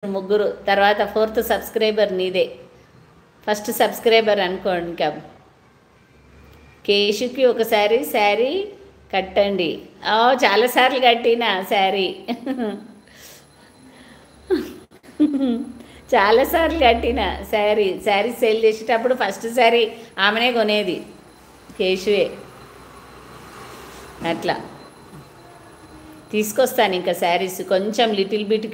ముగ్గురు, తర్వాత 4th subscriber నీదే. ఫస్ట్ సబ్స్క్రైబర్ అనుకోండి. ఇంకా కేశుకి ఒకసారి శారీ కట్టండి. చాలాసార్లు కట్టిన శారీ, చాలాసార్లు కట్టిన శారీ సేల్ చేసేటప్పుడు ఫస్ట్ శారీ ఆమెనే కొనేది, కేశువే. అట్లా తీసుకొస్తాను ఇంకా శారీస్. కొంచెం లిటిల్ బిట్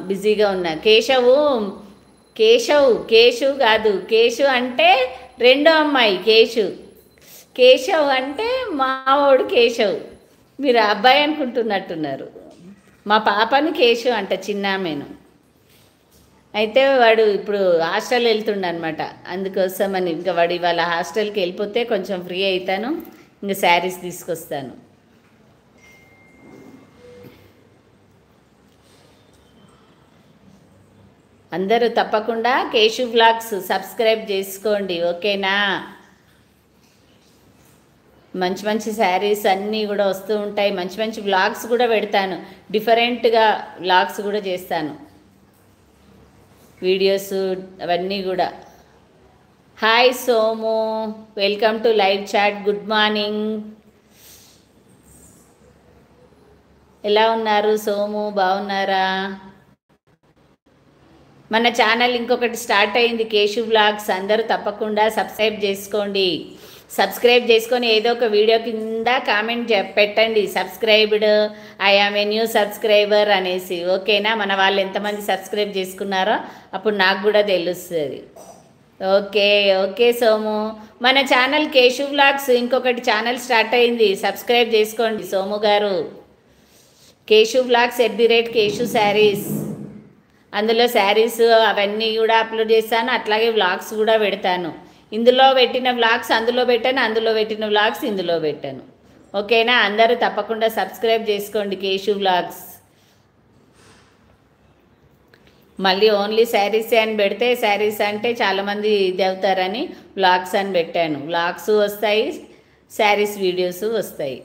బిజీగా ఉన్నా. కేశవ్ కాదు, కేశు అంటే రెండో అమ్మాయి కేశవ్ అంటే మావోడు కేశవ్. మీరు అబ్బాయి అనుకుంటున్నట్టున్నారు. మా పాపని కేశవ్ అంట, చిన్నామెను. అయితే వాడు ఇప్పుడు హాస్టల్ వెళ్తుండనమాట. అందుకోసమని ఇంకా వాడు ఇవాళ హాస్టల్కి వెళ్ళిపోతే కొంచెం ఫ్రీ అవుతాను. ఇంకా శారీస్ తీసుకొస్తాను. అందరూ తప్పకుండా కేశు వ్లాగ్స్ సబ్స్క్రైబ్ చేసుకోండి, ఓకేనా? మంచి మంచి శారీస్ అన్నీ కూడా వస్తూ ఉంటాయి. మంచి మంచి వ్లాగ్స్ కూడా పెడతాను. డిఫరెంట్గా వ్లాగ్స్ కూడా చేస్తాను, వీడియోస్ అవన్నీ కూడా. Hi Somu, welcome to live chat. Good morning. ఎలా ఉన్నారు సోము, బాగున్నారా? మన ఛానల్ ఇంకొకటి స్టార్ట్ అయింది, కేశు వ్లాగ్స్. అందరూ తప్పకుండా సబ్స్క్రైబ్ చేసుకోండి. సబ్స్క్రైబ్ చేసుకొని ఏదో ఒక వీడియో కింద కామెంట్ పెట్టండి, subscribed, I am a new subscriber అనేసి, ఓకేనా? మన వాళ్ళు ఎంతమంది సబ్స్క్రైబ్ చేసుకున్నారో అప్పుడు నాకు కూడా తెలుస్తుంది. ఓకే సోము. మన ఛానల్ కేశు వ్లాగ్స్ ఇంకొకటి ఛానల్ స్టార్ట్ అయింది, సబ్స్క్రైబ్ చేసుకోండి సోము గారు. కేశు వ్లాగ్స్ @కేశు శారీస్. అందులో శారీస్ అవన్నీ కూడా అప్లోడ్ చేస్తాను. అట్లాగే వ్లాగ్స్ కూడా పెడతాను. ఇందులో పెట్టిన వ్లాగ్స్ అందులో పెట్టాను, అందులో పెట్టిన వ్లాగ్స్ ఇందులో పెట్టాను, ఓకేనా? అందరూ తప్పకుండా సబ్స్క్రైబ్ చేసుకోండి కేశు వ్లాగ్స్. మళ్ళీ ఓన్లీ శారీస్ అని పెడితే, శారీస్ అంటే చాలామంది ఇది అవుతారని వ్లాగ్స్ అని పెట్టాను. వ్లాగ్స్ వస్తాయి, శారీస్ వీడియోస్ వస్తాయి.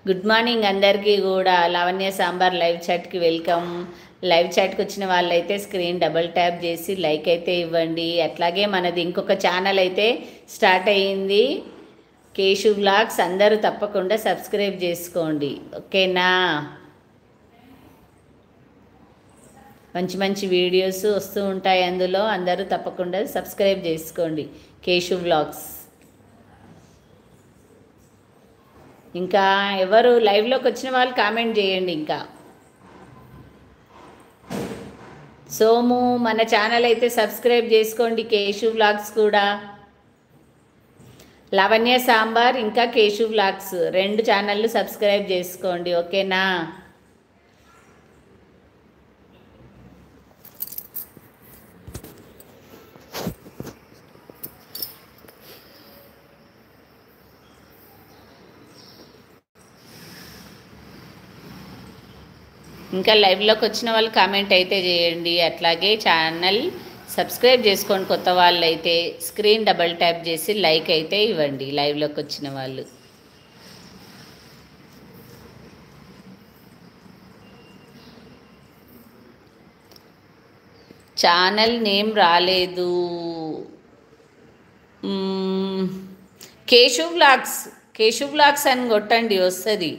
గుడ్ మార్నింగ్ అందరికీ కూడా. లావణ్య సాంబార్ లైవ్ చాట్కి వెల్కమ్. లైవ్ చాట్కి వచ్చిన వాళ్ళైతే స్క్రీన్ డబుల్ ట్యాప్ చేసి లైక్ అయితే ఇవ్వండి. అట్లాగే మనది ఇంకొక ఛానల్ అయితే స్టార్ట్ అయ్యింది, కేశు వ్లాగ్స్. అందరూ తప్పకుండా సబ్స్క్రైబ్ చేసుకోండి, ఓకేనా? మంచి మంచి వీడియోస్ వస్తూ ఉంటాయి అందులో. అందరూ తప్పకుండా సబ్స్క్రైబ్ చేసుకోండి కేశు వ్లాగ్స్. ఇంకా ఎవరు లైవ్లోకి వచ్చిన వాళ్ళు కామెంట్ చేయండి. ఇంకా సోము, మన ఛానల్ అయితే సబ్స్క్రైబ్ చేసుకోండి, కేశు వ్లాగ్స్ కూడా. లావణ్య సాంబార్ ఇంకా కేశు వ్లాగ్స్ 2 ఛానళ్ళు సబ్స్క్రైబ్ చేసుకోండి, ఓకేనా? ఇంకా లైవ్లోకి వచ్చిన వాళ్ళు కామెంట్ అయితే చేయండి. అట్లాగే ఛానల్ సబ్స్క్రైబ్ చేసుకోండి కొత్త వాళ్ళు అయితే. స్క్రీన్ డబల్ ట్యాప్ చేసి లైక్ అయితే ఇవ్వండి లైవ్లోకి వచ్చిన వాళ్ళు. ఛానల్ నేమ్ రాలేదు. కేశు వ్లాగ్స్ అని కొట్టండి, వస్తుంది.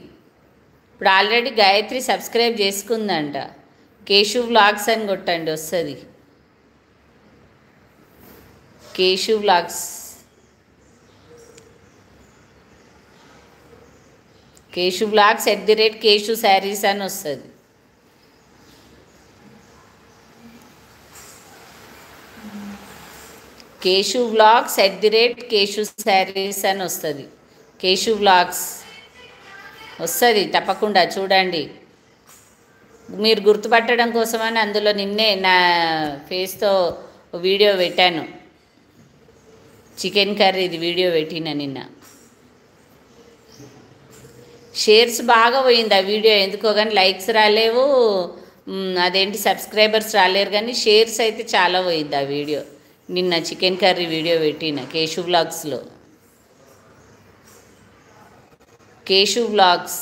ఇప్పుడు ఆల్రెడీ గాయత్రి సబ్స్క్రైబ్ చేసుకుందంట. కేశు వ్లాగ్స్ అని కొట్టండి, వస్తుంది. Keshu vlogs, Keshu vlogs @Keshu saris అని వస్తుంది. కేశు వ్లాగ్స్ @కేశు శారీస్ అని వస్తుంది. కేశు వ్లాగ్స్ వస్తుంది, తప్పకుండా చూడండి. మీరు గుర్తుపట్టడం కోసమని అందులో నిన్నే నా ఫేస్తో వీడియో పెట్టాను, చికెన్ కర్రీది వీడియో పెట్టిన నిన్న. షేర్స్ బాగా పోయింది ఆ వీడియో, ఎందుకో కానీ లైక్స్ రాలేవు, అదేంటి సబ్స్క్రైబర్స్ రాలేరు, కానీ షేర్స్ అయితే చాలా పోయింది ఆ వీడియో. నిన్న చికెన్ కర్రీ వీడియో పెట్టిన కేశు వ్లాగ్స్లో. కేశు వ్లాగ్స్.